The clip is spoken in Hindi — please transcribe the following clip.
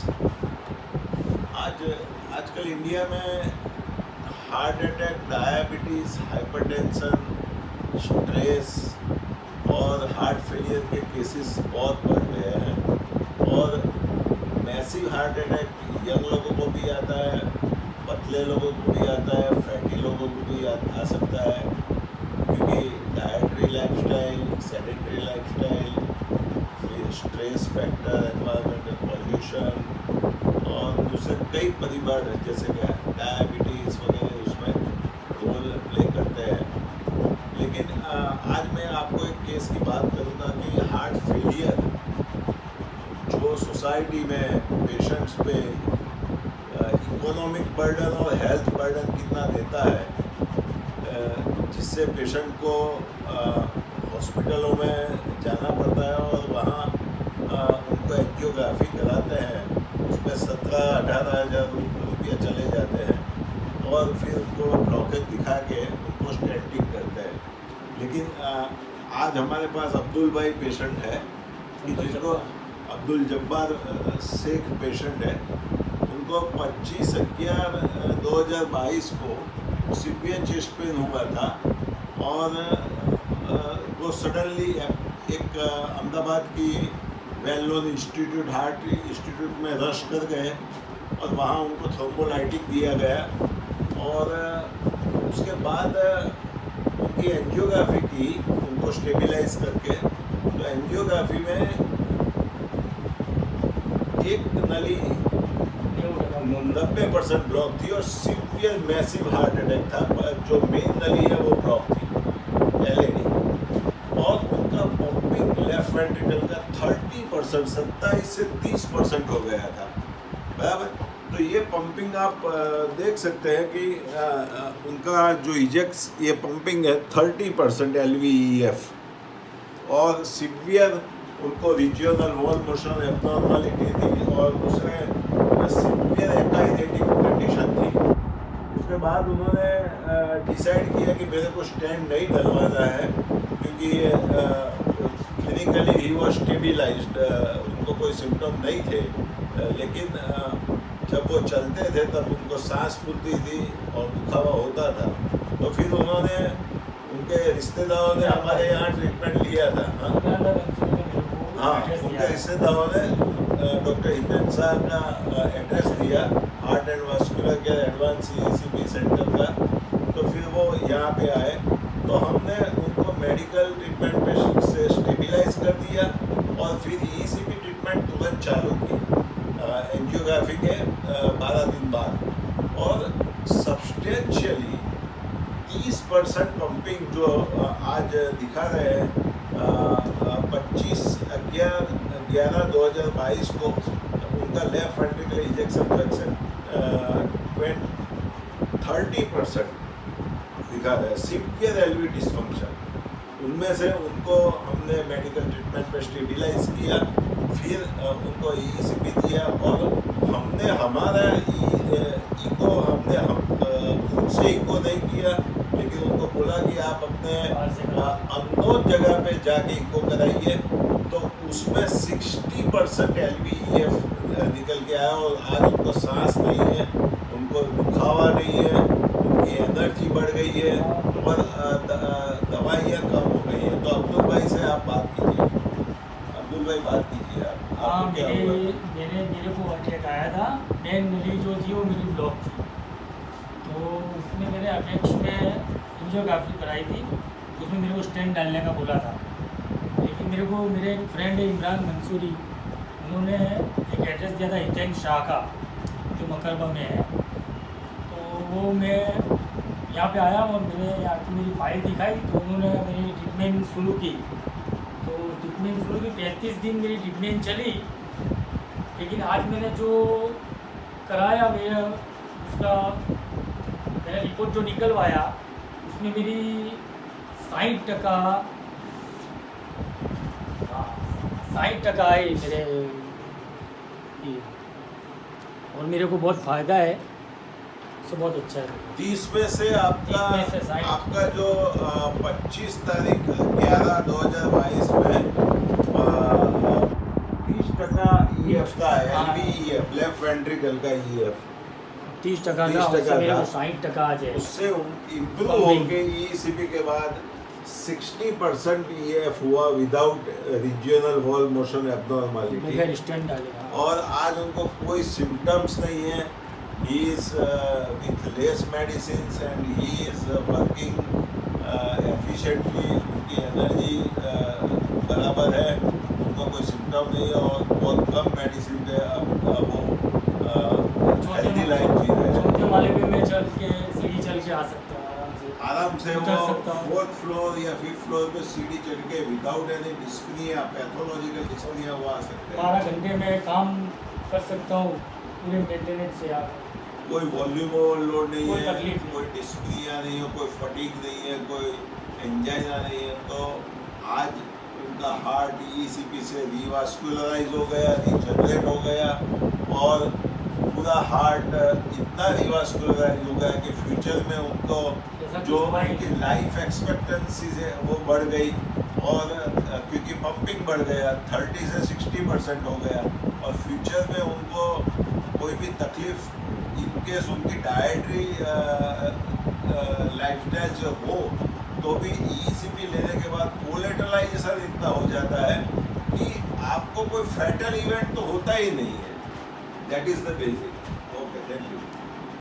आज आजकल इंडिया में heart attack, diabetes, hypertension, stress और हार्ट फेलियर के केसेस बहुत बढ़ गए हैं। और मैसिव हार्ट अटैक यंग लोगों को भी आता है, पतले लोगों को भी आता है, फैटी लोगों को भी आ सकता है, क्योंकि डाइटरी लाइफस्टाइल, सेडेंटरी लाइफस्टाइल, फिर स्ट्रेस फैक्टर, एनवायरमेंटल पॉल्यूशन और दूसरे कई परिवार जैसे कि डायबिटीज़ वगैरह उसमें रोल प्ले करते हैं। लेकिन आज मैं आपको एक केस की बात करूँगा कि हार्ट फेलियर जो सोसाइटी में पेशेंट्स पे इकोनॉमिक बर्डन और हेल्थ बर्डन कितना देता है, जिससे पेशेंट को हॉस्पिटलों में जाना पड़ता है और वहाँ उनको एंजियोग्राफी कराते हैं, उसमें 17-18 हज़ार रुपये चले जाते हैं और फिर उनको ब्लॉकेज दिखा के उनको स्टेंटिंग करते हैं। लेकिन आज हमारे पास अब्दुल भाई पेशेंट है कि जिनको अब्दुल जब्बार शेख पेशेंट है, उनको 25/11/2022 को सीवियर चेस्ट पेन हुआ था और वो सडनली एक अहमदाबाद की well known institute, heart institute में रश कर गए और वहाँ उनको थ्रोम्बोलाइटिक दिया गया और उसके बाद उनकी एंजियोग्राफी की, उनको स्टेबलाइज करके। तो एंजियोग्राफी में एक नली 90% ब्लॉक थी और सीवियर मैसिव हार्ट अटैक था। जो मेन नली है वो ब्लॉक थी, एलएडी, और उनका पंपिंग लेफ्ट वेंट्रिकल का 30%, 27 से 30% हो गया था, बराबर। तो ये पंपिंग आप देख सकते हैं कि उनका जो इजेक्ट्स, ये पंपिंग है 30% LVEF, और सीवियर उनको रीजियोनल वॉल मोशन एब्नॉर्मलिटी थी और दूसरे सीवियर एकाइनेटिक कंडीशन थी। उसके बाद उन्होंने डिसाइड किया कि मेरे को स्टेंट नहीं डलवाना है, क्योंकि क्लिनिकली ही वॉज स्टेबलाइज्ड, उनको कोई सिम्टम नहीं थे, लेकिन जब वो चलते थे तब उनको सांस फूलती थी और दुखावा होता था। तो फिर उन्होंने, उनके रिश्तेदारों ने हमारे यहाँ ट्रीटमेंट लिया था। हाँ, उनके रिश्तेदारों ने डॉक्टर हितेंद्र साहब का एड्रेस दिया, heart and vascular care advance ECP centre का। तो फिर वो यहाँ पे आए, तो हमने उनको मेडिकल ट्रीटमेंट पे से स्टेबलाइज कर दिया और फिर ECP ट्रीटमेंट तुरंत चालू की एंजियोग्राफी के 12 दिन बाद। और सब्सटेंशियली 30% पंपिंग जो आज दिखा रहे हैं 25/11/2022 को उनका लेफ्ट वेंट्रिकल इजेक्शन फ्रैक्शन 30% दिखा रहा है, सीवियर LV डिसफंक्शन। उनमें से उनको हमने मेडिकल ट्रीटमेंट पे स्टेबलाइज किया, फिर उनको ECP दिया और हमने हमारा इको हमने खुद से इको नहीं किया, लेकिन उनको बोला कि आप अपने अननोन जगह पे जाके इको कराइए। तो उसमें 60% LVEF निकल के आया और आज उनको सांस नहीं है, उनको दुखावा नहीं है, उनकी एनर्जी बढ़ गई है और दवाइयाँ कम हो गई हैं। तो अब्दुल भाई से आप बात कीजिए। अब्दुल भाई बात कीजिए आप। हाँ, मेरे को अटैक आया था, मेन नली जो थी वो मेरी ब्लॉक थी, तो उसमें मेरे अपेक्स में एंजियोग्राफी कराई थी, उसमें मेरे को स्टेंट डालने का बोला था। लेकिन मेरे एक फ्रेंड है इमरान मंसूरी, उन्होंने एक एड्रेस दिया था हितेन शाह का, जो मकरबा में है। तो वो मैं यहाँ पे आया और मेरी फाइल दिखाई, तो उन्होंने मेरी ट्रीटमेंट शुरू की। तो ट्रीटमेंट शुरू की 35 दिन मेरी ट्रीटमेंट चली। लेकिन आज मैंने जो कराया, मेरा रिपोर्ट जो निकलवाया, उसमें मेरी 60% आई मेरे ये, और मेरे को बहुत फ़ायदा है, उससे बहुत अच्छा है। 30 में से आपका 30 में से 60। आपका जो 25 तारीख 11/2022 में 30% EF का है, हाँ। LVEF, लेफ्ट वेंट्रिकल का EF 30% था, 30% उससे मेरे था। को 60% आ जाए। उससे इम्प्रूव Pumping। होके ECP के बाद 60% EF हुआ विदाउट रीजनल वॉल मोशन एब्नॉर्मैलिटी, बगैर स्टेंट डाले। हाँ। और आज उनको कोई सिम्टम्स नहीं है। He is with less medicine and he is working efficiently, उनकी एनर्जी बराबर है, उनको कोई सिम्टम नहीं है और बहुत कम मेडिसिन पे अब वो हेल्दी लाइफ जी रहे हैं। चौथे माले पे मैं चल के सीढ़ी चल के आ सकता हूँ आराम से। आराम से उतर वो सकता हूँ। 4th फ्लोर या 5th फ्लोर पे सीढ़ी चढ़ के without any dyspnoea, pathological dyspnoea वो आ सकते हैं। 12 घंटे में काम कर सकता हूँ पूरे मेंटेनेंस से। आप कोई वॉल्यूम ओवरलोड नहीं कोई है, तकलीफ नहीं। कोई डिस्पनिया नहीं है, कोई फटीग नहीं है, कोई एंजाइना नहीं है। तो आज उनका हार्ट ECP से रिवास्कुलराइज हो गया, रिजनरेट हो गया और पूरा हार्ट इतना रिवास्कुलराइज हो गया कि फ्यूचर में उनको जो उनकी लाइफ एक्सपेक्टेंसी है वो बढ़ गई, और क्योंकि पंपिंग बढ़ गया 30 से 60% हो गया, और फ्यूचर में उनको कोई भी तकलीफ इनकेस उनकी डाइटरी लाइफस्टाइल जो हो तो भी ECP लेने के बाद कोलेटरलाइजेशन इतना हो जाता है कि आपको कोई फैटल इवेंट तो होता ही नहीं है। That is the basic. Okay, thank you.